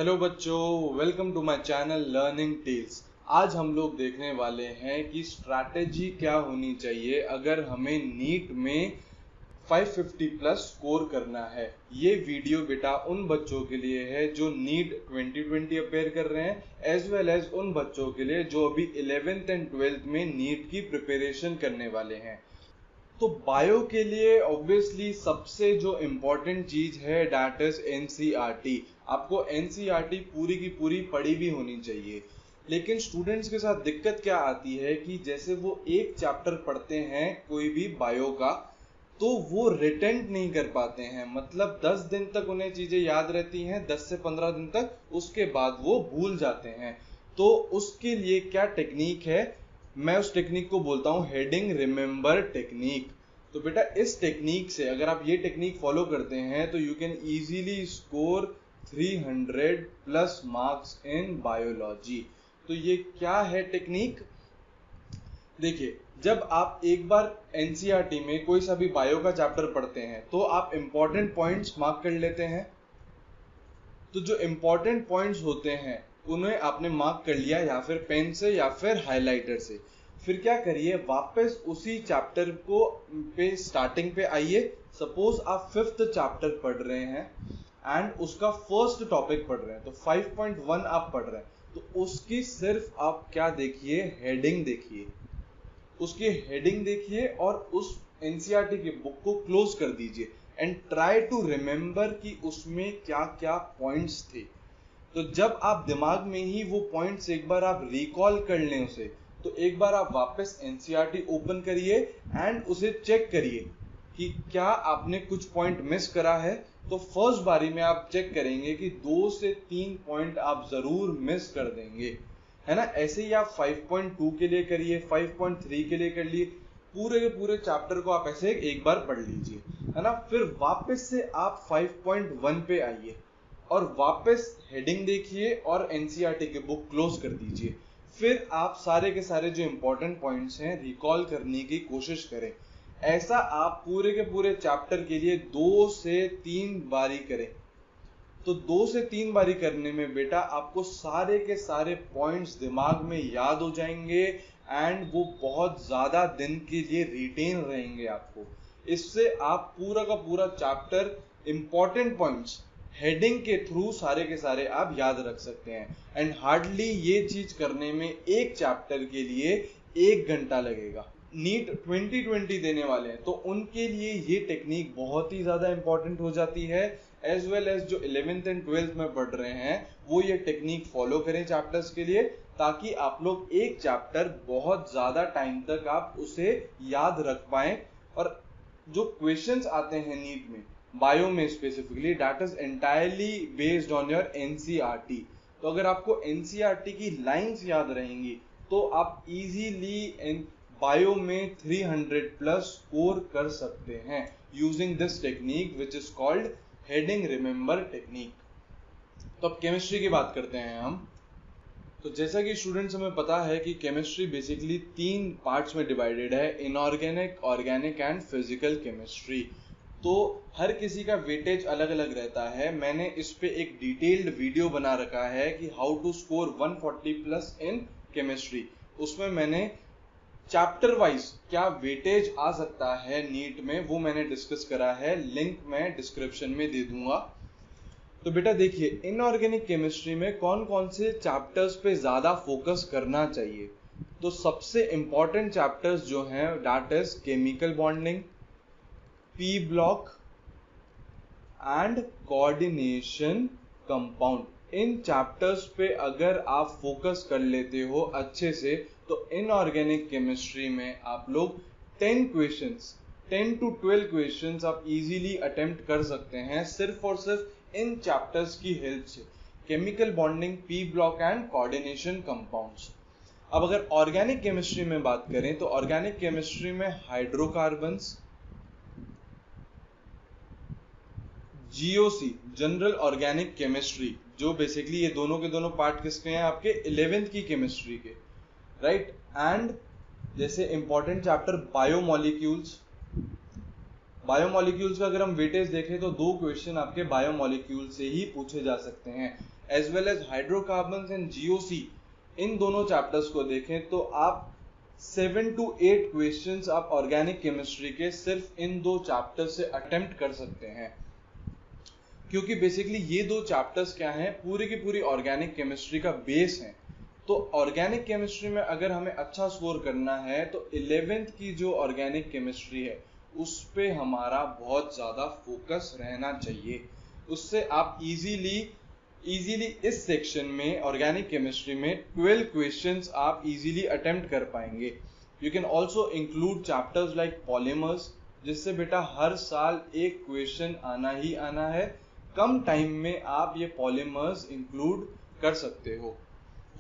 Hello बच्चों, welcome to my channel learning tales. आज हम लोग देखने वाले हैं कि स्ट्रैटेजी क्या होनी चाहिए अगर हमें नीट में 550 प्लस स्कोर करना है। ये वीडियो बेटा उन बच्चों के लिए है जो नीट 2020 अपेयर कर रहे हैं, एज वेल एज उन बच्चों के लिए जो अभी 11th एंड 12th में नीट की प्रिपरेशन करने वाले हैं। तो बायो के लिए ऑब्वियसली सबसे जो इम्पोर्टेंट चीज है दैट इज एनसीईआरटी। आपको एनसीईआरटी पूरी की पूरी पढ़ी भी होनी चाहिए। लेकिन स्टूडेंट्स के साथ दिक्कत क्या आती है कि जैसे वो एक चैप्टर पढ़ते हैं कोई भी बायो का, तो वो रिटेंट नहीं कर पाते हैं। मतलब 10 दिन तक उन्हें चीजें याद रहती हैं, 10 से 15 दिन तक, उसके बाद वो भूल जाते हैं। तो उसके लिए क्या टेक्निक है, मैं उस टेक्निक को बोलता हूँ हेडिंग रिमेंबर टेक्निक। तो बेटा इस टेक्निक से अगर आप ये टेक्निक फॉलो करते हैं तो you can easily score 300 plus marks in biology. तो ये क्या है टेक्निक? देखिए, जब आप एक बार एनसीईआरटी में कोई सा भी बायो का चैप्टर पढ़ते हैं तो आप इंपॉर्टेंट पॉइंट्स मार्क कर लेते हैं। तो जो इंपॉर्टेंट पॉइंट्स होते हैं उन्हें आपने मार्क कर लिया, या फिर पेन से या फिर हाइलाइटर से। फिर क्या करिए, वापस उसी चैप्टर को पे स्टार्टिंग पे आइए। सपोज आप 5th चैप्टर पढ़ रहे हैं एंड उसका फर्स्ट टॉपिक पढ़ रहे हैं, तो 5.1 आप पढ़ रहे हैं, तो उसकी सिर्फ आप क्या देखिए, हेडिंग देखिए। उसकी हेडिंग देखिए और उस एनसीईआरटी की बुक को क्लोज कर दीजिए एंड ट्राई टू रिमेंबर कि उसमें क्या क्या पॉइंट्स थे। तो जब आप दिमाग में ही वो पॉइंट्स एक बार आप रिकॉल कर लें उसे, तो एक बार आप वापस एनसीईआरटी ओपन करिए एंड उसे चेक करिए कि क्या आपने कुछ पॉइंट मिस करा है। तो फर्स्ट बारी में आप चेक करेंगे कि 2 से 3 पॉइंट आप जरूर मिस कर देंगे, है ना। ऐसे ही आप 5.2 के लिए करिए, 5.3 के लिए कर लिए, पूरे के पूरे चैप्टर को आप ऐसे एक बार पढ़ लीजिए, है ना। फिर वापस से आप 5.1 पे आइए और वापस हेडिंग देखिए और एनसीईआरटी की बुक क्लोज कर दीजिए। फिर आप सारे के सारे जो इंपॉर्टेंट पॉइंट्स हैं रिकॉल करने की कोशिश करें। ऐसा आप पूरे के पूरे चैप्टर के लिए 2 से 3 बारी करें। तो 2 से 3 बारी करने में बेटा आपको सारे के सारे पॉइंट्स दिमाग में याद हो जाएंगे एंड वो बहुत ज्यादा दिन के लिए रिटेन रहेंगे आपको। इससे आप पूरा का पूरा चैप्टर इंपॉर्टेंट पॉइंट्स हेडिंग के थ्रू सारे के सारे आप याद रख सकते हैं। एंड हार्डली ये चीज करने में एक चैप्टर के लिए 1 घंटा लगेगा। नीट 2020 देने वाले हैं तो उनके लिए ये टेक्निक बहुत ही ज्यादा इंपॉर्टेंट हो जाती है, एज वेल एज जो 11th एंड 12th में पढ़ रहे हैं वो ये टेक्निक फॉलो करें चैप्टर्स के लिए, ताकि आप लोग एक चैप्टर बहुत ज्यादा टाइम तक आप उसे याद रख पाएं। और जो क्वेश्चंस आते हैं नीट में बायो में specifically, that is entirely based on your NCERT. तो अगर आपको एनसीईआरटी की लाइंस याद रहेंगी तो आप इजीली बायो में 300 प्लस स्कोर कर सकते हैं using this technique which is called heading remember technique. तो अब केमिस्ट्री की बात करते हैं हम। तो जैसा कि स्टूडेंट्स हमें पता है कि केमिस्ट्री बेसिकली 3 पार्ट्स में डिवाइडेड है, inorganic, organic and physical chemistry. तो हर किसी का वेटेज अलग अलग रहता है। मैंने इस पे एक डिटेल्ड वीडियो बना रखा है कि how to score 140 plus in chemistry. उसमें मैंने चैप्टर वाइज क्या वेटेज आ सकता है नीट में वो मैंने डिस्कस करा है, लिंक मैं डिस्क्रिप्शन में दे दूंगा। तो बेटा देखिए, इनऑर्गेनिक केमिस्ट्री में कौन कौन से चैप्टर्स पे ज्यादा फोकस करना चाहिए। तो सबसे इंपॉर्टेंट चैप्टर्स जो हैं that is chemical bonding, P block and coordination compound. In chapters पे अगर आप फोकस कर लेते हो अच्छे से तो इनऑर्गेनिक केमिस्ट्री में आप लोग 10 क्वेश्चंस, 10 to 12 क्वेश्चंस आप इजीली अटेम्प्ट कर सकते हैं सिर्फ और सिर्फ इन चैप्टर्स की हेल्प से, chemical bonding, P block and coordination compounds. अब अगर ऑर्गेनिक केमिस्ट्री में बात करें तो ऑर्गेनिक केमिस्ट्री में hydrocarbons, GOC general organic chemistry, जो बेसिकली ये दोनों के दोनों पार्ट किसके हैं, आपके 11th की केमिस्ट्री के, राइट। एंड जैसे इंपॉर्टेंट चैप्टर बायोमोलिक्यूल्स। बायोमोलिक्यूल्स का अगर हम वेटेज देखें तो 2 क्वेश्चन आपके बायोमोलिक्यूल से ही पूछे जा सकते हैं। As well as hydrocarbons and GOC, इन दोनों चैप्टर्स को देखें तो आप 7 to 8 क्वेश्चंस आप ऑर्गेनिक केमिस्ट्री के सिर्फ इन दो चैप्टर से अटेम्प्ट कर सकते हैं, क्योंकि बेसिकली ये दो चैप्टर्स क्या हैं, पूरी की पूरी ऑर्गेनिक केमिस्ट्री का बेस है। तो ऑर्गेनिक केमिस्ट्री में अगर हमें अच्छा स्कोर करना है तो 11th की जो ऑर्गेनिक केमिस्ट्री है उस पे हमारा बहुत ज़्यादा फोकस रहना चाहिए। उससे आप इजीली इस सेक्शन में ऑर्गेनिक केमिस्ट्री में 12 क्वेश्चंस आप इजीली अटेम्प्ट कर पाएंगे। You can also include chapters like polymers, जिससे बेटा हर साल एक क्वेश्चन आना ही आना है। कम टाइम में आप ये पॉलीमर्स इंक्लूड कर सकते हो।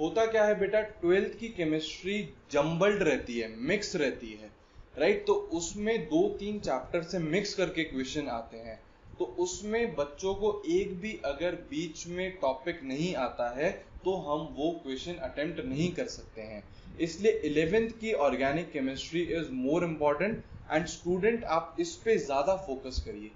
होता क्या है बेटा, 12th की केमिस्ट्री जम्बल्ड रहती है, मिक्स रहती है, राइट। तो उसमें 2-3 चैप्टर से मिक्स करके क्वेश्चन आते हैं, तो उसमें बच्चों को एक भी अगर बीच में टॉपिक नहीं आता है तो हम वो क्वेश्चन अटेम्प्ट नहीं कर सकते हैं। इसलिए 11th की organic chemistry is more important and student आप इस पे ज्यादा फोकस करिए।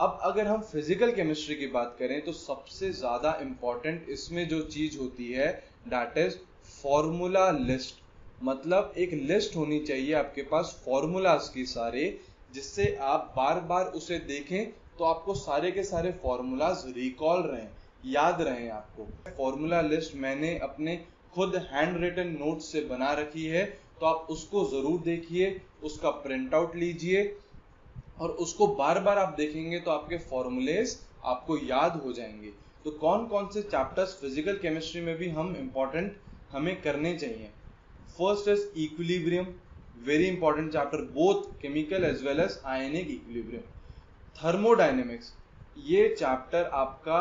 अब अगर हम फिजिकल केमिस्ट्री की बात करें तो सबसे ज्यादा इंपॉर्टेंट इसमें जो चीज होती है दैट इज फॉर्मूला लिस्ट। मतलब एक लिस्ट होनी चाहिए आपके पास फॉर्मूलाज की सारे, जिससे आप बार बार उसे देखें तो आपको सारे के सारे फॉर्मूलाज रिकॉल रहें, याद रहें आपको। फॉर्मूला लिस्ट मैंने अपने खुद हैंड रिटन नोट्स से बना रखी है, तो आप उसको जरूर देखिए, उसका प्रिंट आउट लीजिए और उसको बार बार आप देखेंगे तो आपके फॉर्मूलेज आपको याद हो जाएंगे। तो कौन कौन से चैप्टर्स फिजिकल केमिस्ट्री में भी हमें करने चाहिए। First is equilibrium, very important chapter, both chemical as well as ionic equilibrium. Thermodynamics, ये चैप्टर आपका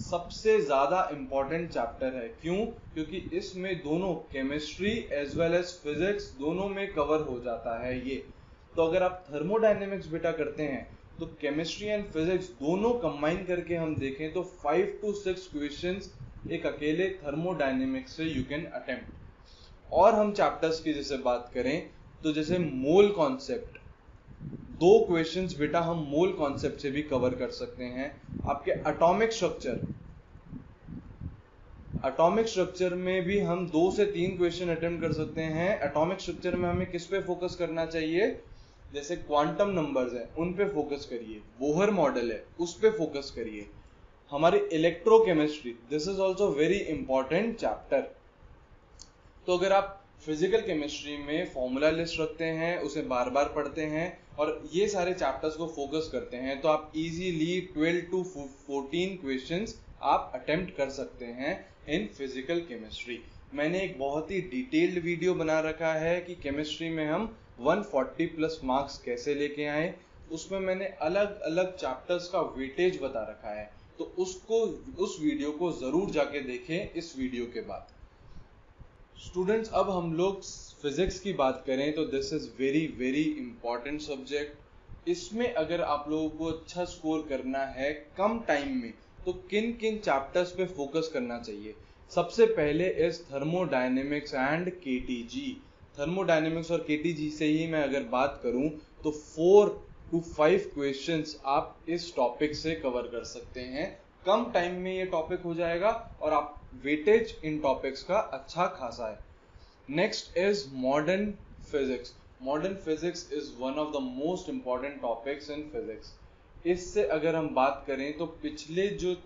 सबसे ज्यादा इंपॉर्टेंट चैप्टर है। क्यों? क्योंकि इसमें दोनों chemistry as well as physics दोनों में कवर हो जाता है ये। तो अगर आप थर्मोडायनेमिक्स बेटा करते हैं तो केमिस्ट्री एंड फिजिक्स दोनों कंबाइन करके हम देखें तो 5 to 6 क्वेश्चंस एक अकेले थर्मोडायनेमिक्स से यू कैन अटेम्प्ट। और हम चैप्टर्स की जैसे बात करें तो जैसे मोल कॉन्सेप्ट, 2 क्वेश्चंस बेटा हम मोल कॉन्सेप्ट से भी कवर कर सकते हैं। आपके एटॉमिक स्ट्रक्चर में भी हम 2 से 3 क्वेश्चन अटेम्प्ट कर सकते हैं। एटॉमिक स्ट्रक्चर में हमें किस पे फोकस करना चाहिए, जैसे क्वांटम नंबर्स है उन पे फोकस करिए, बोहर मॉडल है उस पे फोकस करिए। हमारी electrochemistry, this is also very important chapter. तो अगर आप फिजिकल केमिस्ट्री में फॉर्मूला लिस्ट रखते हैं, उसे बार बार पढ़ते हैं और ये सारे चैप्टर्स को फोकस करते हैं तो आप इजीली 12 to 14 क्वेश्चंस आप अटेम्प्ट कर सकते हैं इन फिजिकल केमिस्ट्री। मैंने एक बहुत ही डिटेल्ड वीडियो बना रखा है कि केमिस्ट्री में हम 140+ मार्क्स कैसे लेके आए, उसमें मैंने अलग अलग चैप्टर्स का वेटेज बता रखा है, तो उस वीडियो को जरूर जाके देखें इस वीडियो के बाद। स्टूडेंट्स, अब हम लोग फिजिक्स की बात करें तो this is very very important subject. इसमें अगर आप लोगों को अच्छा स्कोर करना है कम टाइम में तो किन किन चैप्टर्स पे फोकस करना चाहिए। सबसे पहले is thermodynamics and KTG. Thermodynamics और केटीजी से ही मैं अगर बात करूं तो 4 to 5 क्वेश्चंस आप इस टॉपिक से कवर कर सकते हैं। कम टाइम में ये टॉपिक हो जाएगा और आप वेटेज इन टॉपिक्स का अच्छा खासा है। Next is modern physics. Modern physics is one of the most important topics in physics. इससे अगर हम बात करें तो पिछले जो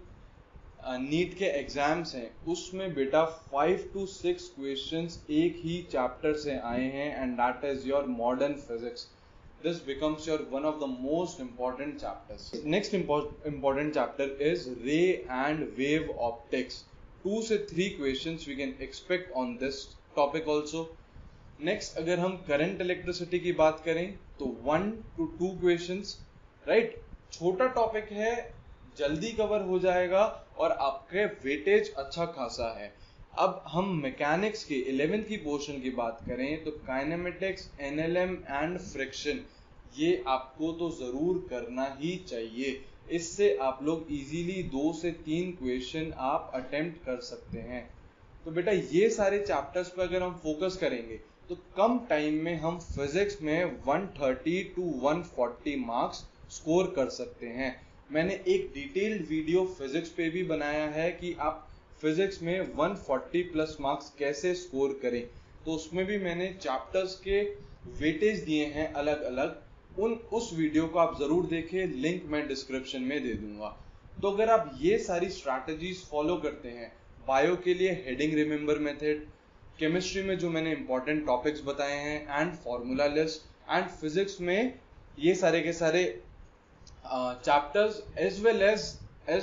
नीट के एग्जाम्स हैं उसमें बेटा 5 to 6 क्वेश्चंस एक ही चैप्टर से आए हैं and that is your modern physics. This becomes your one of the most important chapters. Next important chapter is ray and wave optics. 2 से 3 questions we can expect on this topic also. Next, अगर हम current electricity की बात करें तो 1 to 2 questions, right? छोटा topic है, जल्दी कवर हो जाएगा और आपके वेटेज अच्छा खासा है। अब हम मैकेनिक्स के 11th की पोर्शन की बात करें तो काइनेमेटिक्स, एनएलएम एंड फ्रिक्शन, ये आपको तो जरूर करना ही चाहिए। इससे आप लोग इजीली 2 से 3 क्वेश्चन आप अटेम्प्ट कर सकते हैं। तो बेटा ये सारे चैप्टर्स पर अगर हम फोकस करेंगे तो कम टाइम में हम फिजिक्स में 130 to 140 मार्क्स स्कोर कर सकते हैं। मैंने एक डिटेल्ड वीडियो फिजिक्स पे भी बनाया है कि आप फिजिक्स में 140 प्लस मार्क्स कैसे स्कोर करें। तो उसमें भी मैंने चैप्टर्स के वेटेज दिए हैं अलग अलग, उस वीडियो को आप जरूर देखें, लिंक मैं डिस्क्रिप्शन में दे दूंगा। तो अगर आप ये सारी स्ट्रैटेजीज फॉलो करते हैं, बायो के लिए हेडिंग रिमेंबर मेथड, केमिस्ट्री में जो मैंने इंपॉर्टेंट टॉपिक्स बताए हैं and formula list, and physics में ये सारे के सारे chapters as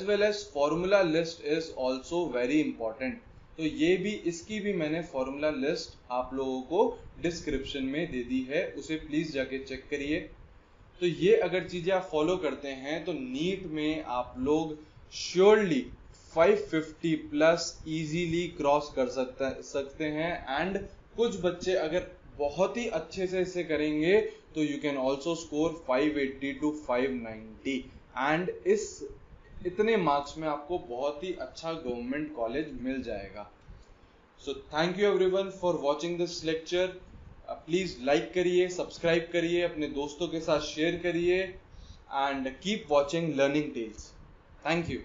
well as formula list is also very important. तो ये भी, इसकी भी मैंने फॉर्मूला लिस्ट आप लोगों को डिस्क्रिप्शन में दे दी है, उसे प्लीज जाके चेक करिए। तो ये अगर चीजें आप फॉलो करते हैं तो नीट में आप लोग श्योरली 550 प्लस इजीली क्रॉस कर सकते हैं। एंड कुछ बच्चे अगर बहुत ही अच्छे से इसे करेंगे तो you can also score 580 to 590 and इतने मार्क्स में आपको बहुत ही अच्छा गवर्नमेंट कॉलेज मिल जाएगा। So thank you everyone for watching this lecture. Please like करिए, सब्सक्राइब करिए, अपने दोस्तों के साथ शेयर करिए and keep watching learning tales. Thank you.